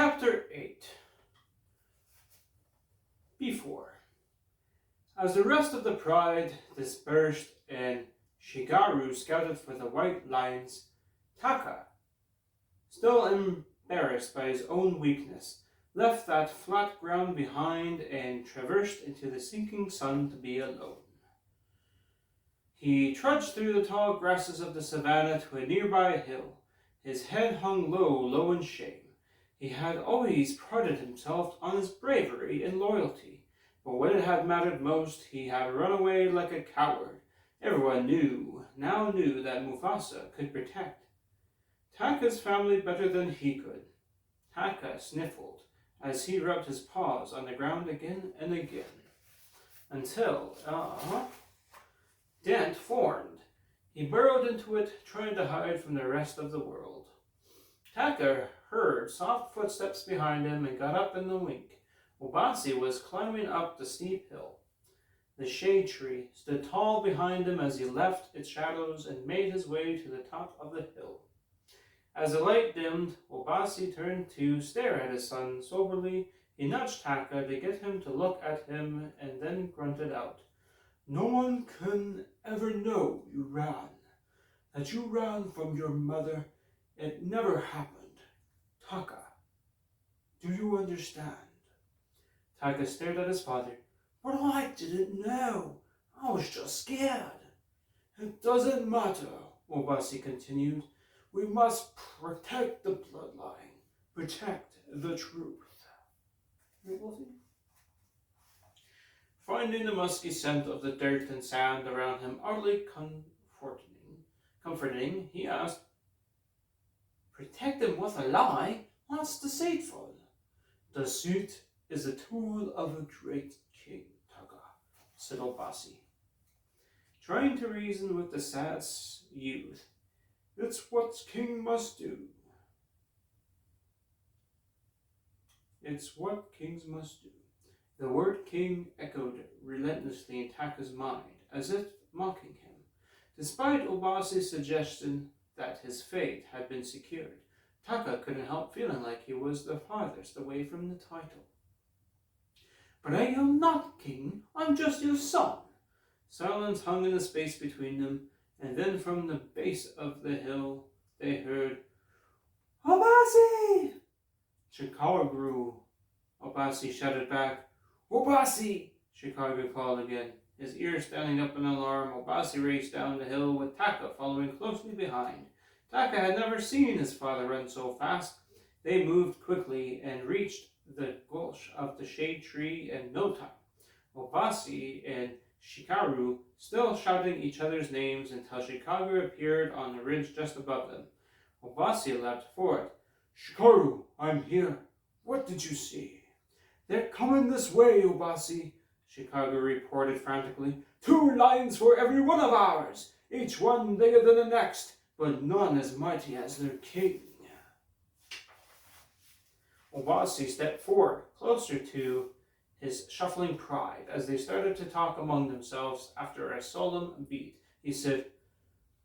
Chapter 8. Before. As the rest of the pride dispersed and Shigaru scouted for the white lions, Taka, still embarrassed by his own weakness, left that flat ground behind and traversed into the sinking sun to be alone. He trudged through the tall grasses of the savannah to a nearby hill. His head hung low in shame. He had always prided himself on his bravery and loyalty, but when it had mattered most, he had run away like a coward. Everyone now knew that Mufasa could protect Taka's family better than he could. Taka sniffled as he rubbed his paws on the ground again and again, until dent formed. He burrowed into it, trying to hide from the rest of the world. Taka heard soft footsteps behind him and got up in a wink. Obasi was climbing up the steep hill. The shade tree stood tall behind him as he left its shadows and made his way to the top of the hill. As the light dimmed, Obasi turned to stare at his son soberly. He nudged Taka to get him to look at him and then grunted out, "No one can ever know you ran. That you ran from your mother, it never happened. Taka, do you understand?" Taka stared at his father. "But I didn't know. I was just scared." "It doesn't matter," Obasi continued. "We must protect the bloodline, protect the truth." Finding the musky scent of the dirt and sand around him oddly comforting, he asked, "Protect them with a lie? What's deceitful?" "Deceit is a tool of a great king, Taka," said Obasi, trying to reason with the sad youth. "It's what king must do. It's what kings must do." The word king echoed relentlessly in Taka's mind, as if mocking him. Despite Obasi's suggestion that his fate had been secured, Taka couldn't help feeling like he was the farthest away from the title. "But I am not king, I'm just your son." Silence hung in the space between them, and then from the base of the hill they heard, "Obasi!" Shikaru grew. Obasi shouted back, "Obasi!" Shikaru called again. His ears standing up in alarm, Obasi raced down the hill with Taka following closely behind. Taka had never seen his father run so fast. They moved quickly and reached the gulch of the shade tree in no time. Obasi and Shikaru still shouting each other's names until Shikaru appeared on the ridge just above them. Obasi leapt forward. "Shikaru, I'm here. What did you see?" "They're coming this way, Obasi," Shikaru reported frantically. "2 lions for every one of ours, each one bigger than the next, but none as mighty as their king." Obasi stepped forward, closer to his shuffling pride, as they started to talk among themselves after a solemn beat. He said,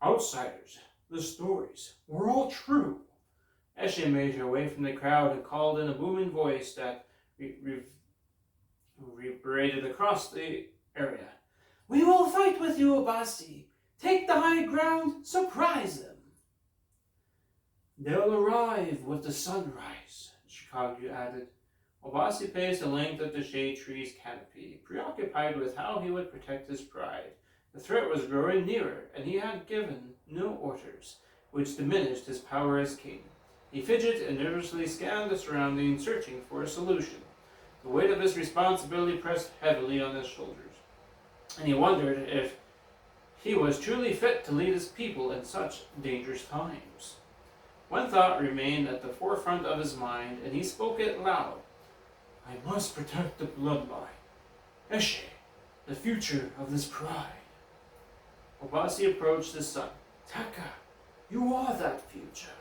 "Outsiders, the stories were all true." Eshe made her way from the crowd and called in a booming voice that reverberated across the area. "We will fight with you, Obasi. Take the high ground, surprise them." "They'll arrive with the sunrise," Shikaru added. Obasi paced the length of the shade tree's canopy, preoccupied with how he would protect his pride. The threat was growing nearer, and he had given no orders, which diminished his power as king. He fidgeted and nervously scanned the surroundings, searching for a solution. The weight of his responsibility pressed heavily on his shoulders, and he wondered if he was truly fit to lead his people in such dangerous times. One thought remained at the forefront of his mind, and he spoke it loud. "I must protect the bloodline. Eshe, the future of this pride." Obasi approached his son. "Taka, you are that future."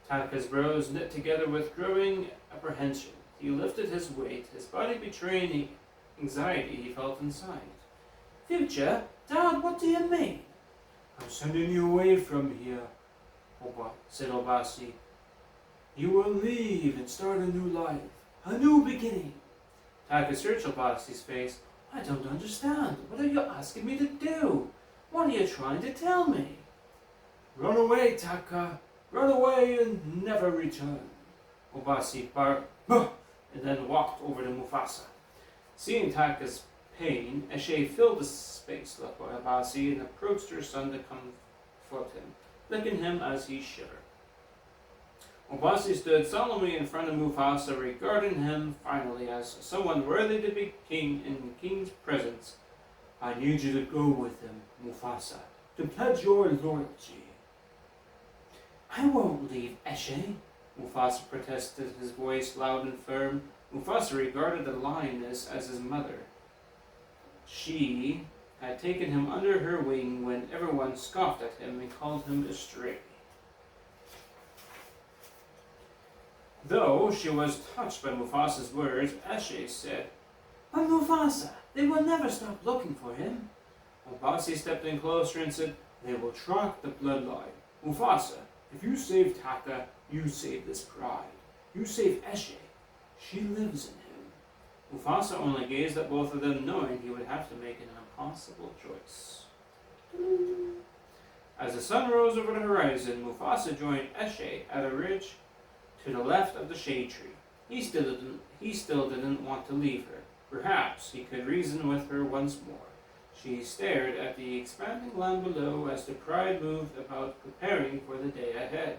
Taka's brows knit together with growing apprehension. He lifted his weight, his body betraying the anxiety he felt inside. "Future? Dad, what do you mean?" "I'm sending you away from here," said Obasi. You will leave and start a new life, a new beginning. Taka searched Obasi's face. I don't understand. What are you asking me to do? What are you trying to tell me? Run away, Taka. Run away and never return. Obasi barked, "Bah!" and then walked over to Mufasa. Seeing Taka's pain, Eshe filled the space left by Obasi and approached her son to comfort him, licking him as he shivered. Obasi stood solemnly in front of Mufasa, regarding him finally as someone worthy to be king in the king's presence. I need you to go with him, Mufasa, to pledge your loyalty. I won't leave Eshe, Mufasa protested, his voice loud and firm. Mufasa regarded the lioness as his mother. She had taken him under her wing when everyone scoffed at him and called him a stray. Though she was touched by Mufasa's words, Eshe said, But Mufasa, they will never stop looking for him. Obasi stepped in closer and said, They will track the bloodline. Mufasa, if you save Taka, you save this pride. You save Eshe. She lives in him. Mufasa only gazed at both of them, knowing he would have to make an impossible choice. As the sun rose over the horizon, Mufasa joined Eshe at a ridge to the left of the shade tree. He still didn't want to leave her. Perhaps he could reason with her once more. She stared at the expanding land below as the pride moved about preparing for the day ahead.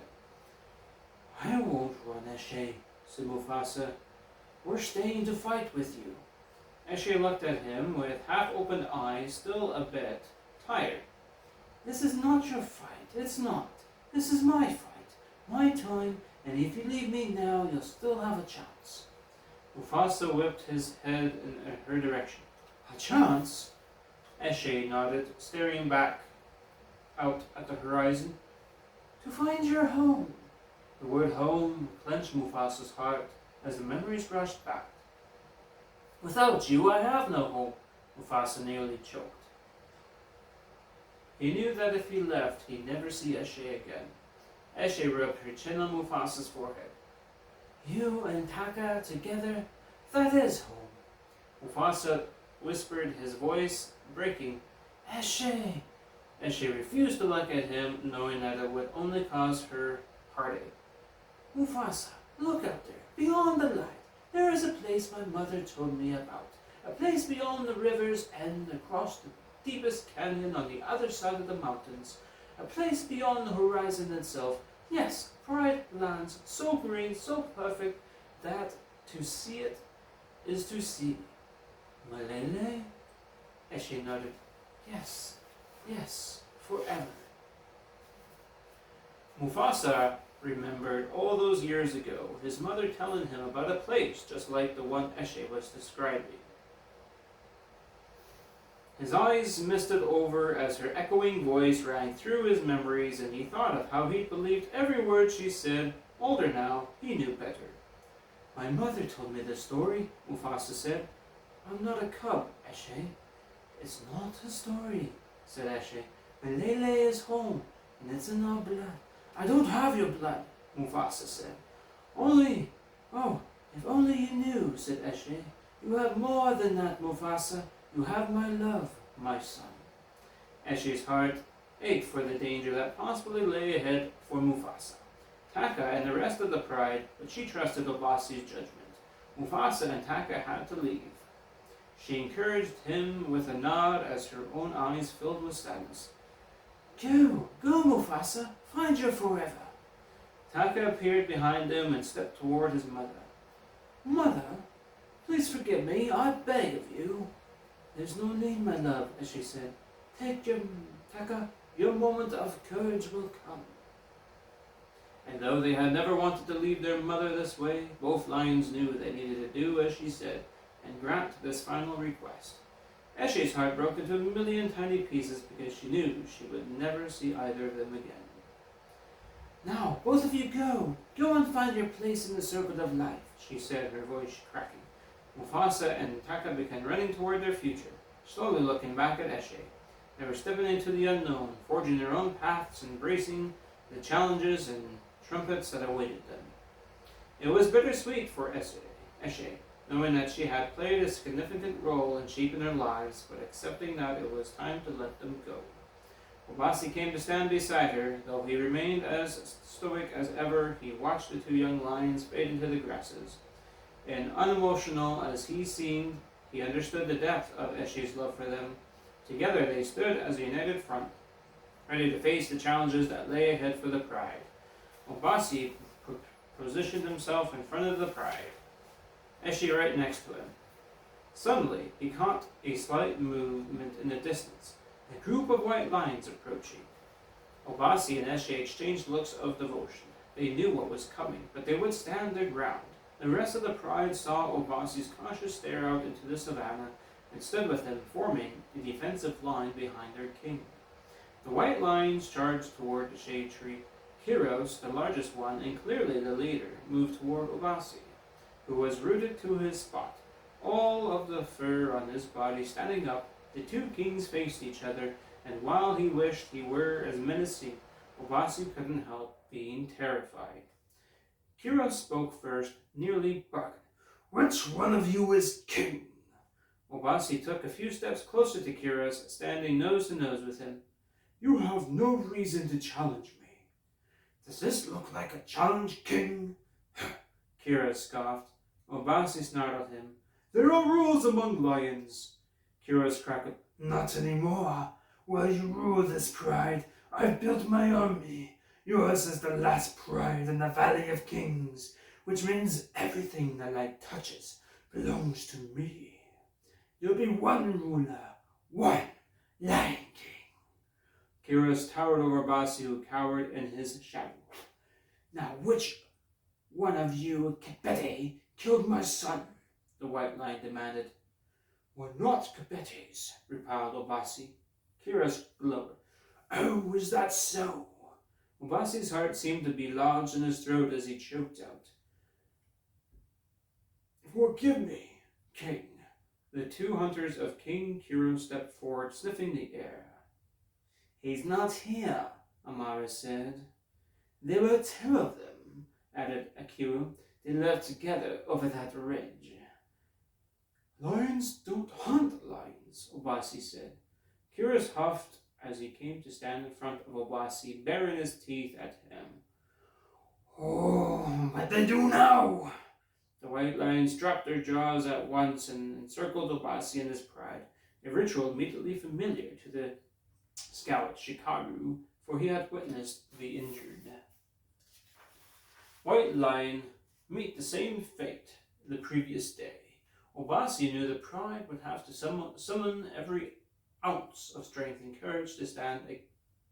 I won't run, Eshe, said Mufasa. We're staying to fight with you. Eshe looked at him with half-opened eyes, still a bit tired. This is not your fight. It's not. This is my fight. My time, and if you leave me now, you'll still have a chance. Mufasa whipped his head in her direction. A chance? Eshe nodded, staring back out at the horizon. To find your home. The word home clenched Mufasa's heart as the memories rushed back. Without you, I have no home, Mufasa nearly choked. He knew that if he left, he'd never see Eshe again. Eshe rubbed her chin on Mufasa's forehead. You and Taka together, that is home. Mufasa whispered, his voice breaking. Eshe! Eshe refused to look at him, knowing that it would only cause her heartache. Mufasa, look out there, beyond the light. There is a place my mother told me about. A place beyond the river's end, across the deepest canyon on the other side of the mountains. A place beyond the horizon itself. Yes, pride lands, so green, so perfect, that to see it is to see. Malele? Eshe nodded. Yes, yes, forever. Mufasa remembered all those years ago, his mother telling him about a place just like the one Eshe was describing. His eyes misted over as her echoing voice rang through his memories, and he thought of how he believed every word she said. Older now, he knew better. My mother told me this story, Mufasa said. I'm not a cub, Eshe. It's not a story, said Eshe. Malele is home, and it's in our blood. I don't have your blood, Mufasa said. If only you knew, said Eshe. You have more than that, Mufasa. You have my love, my son. Eshe's heart ached for the danger that possibly lay ahead for Mufasa, Taka, and the rest of the pride, but she trusted Obasi's judgment. Mufasa and Taka had to leave. She encouraged him with a nod as her own eyes filled with sadness. Go, Mufasa, find your forever. Taka appeared behind him and stepped toward his mother. Mother, please forgive me, I beg of you. There's no need, my love, as she said. Taka, your moment of courage will come. And though they had never wanted to leave their mother this way, both lions knew they needed to do as she said and grant this final request. Eshe's heart broke into a million tiny pieces because she knew she would never see either of them again. Now, both of you go. Go and find your place in the circle of life, she said, her voice cracking. Mufasa and Taka began running toward their future, slowly looking back at Eshe. They were stepping into the unknown, forging their own paths, embracing the challenges and trumpets that awaited them. It was bittersweet for Eshe, knowing that she had played a significant role in shaping their lives, but accepting that it was time to let them go. Obasi came to stand beside her. Though he remained as stoic as ever, he watched the two young lions fade into the grasses. And unemotional as he seemed, he understood the depth of Eshe's love for them. Together they stood as a united front, ready to face the challenges that lay ahead for the pride. Obasi positioned himself in front of the pride, Eshe right next to him. Suddenly, he caught a slight movement in the distance, a group of white lions approaching. Obasi and Eshe exchanged looks of devotion. They knew what was coming, but they would stand their ground. The rest of the pride saw Obasi's cautious stare out into the savannah and stood with him, forming a defensive line behind their king. The white lions charged toward the shade tree. Kiros, the largest one and clearly the leader, moved toward Obasi, who was rooted to his spot, all of the fur on his body standing up. The two kings faced each other, and while he wished he were as menacing, Obasi couldn't help being terrified. Kiros spoke first, nearly barking. "Which one of you is king?" Obasi took a few steps closer to Kiros, standing nose to nose with him. "You have no reason to challenge me." "Does this look like a challenge, king?" Kiros scoffed. Obasi snarled at him. "There are rules among lions." Kiros crackled. "Not anymore. While you rule this pride, I've built my army. Yours is the last pride in the Valley of Kings, which means everything the light touches belongs to me. You'll be one ruler, one Lion King." Kiros towered over Obasi, who cowered in his shadow. "Now which one of you, Kepete, killed my son?" the white lion demanded. "We're not Kepetes," replied Obasi. Kiros glowered. "Oh, is that so?" Obasi's heart seemed to be lodged in his throat as he choked out. "Forgive me, king." The two hunters of King Kiros stepped forward, sniffing the air. "He's not here," Amara said. "There were 2 of them," added Akira. "They lived together over that ridge." "Lions don't hunt lions," Obasi said. Kiros huffed as he came to stand in front of Obasi, baring his teeth at him. "Oh, what they do now?" The white lions dropped their jaws at once and encircled Obasi and his pride, a ritual immediately familiar to the scout Shikaru, for he had witnessed the injured white lion meet the same fate the previous day. Obasi knew the pride would have to summon every ounce of strength and courage to stand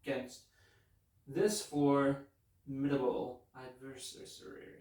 against this formidable adversary.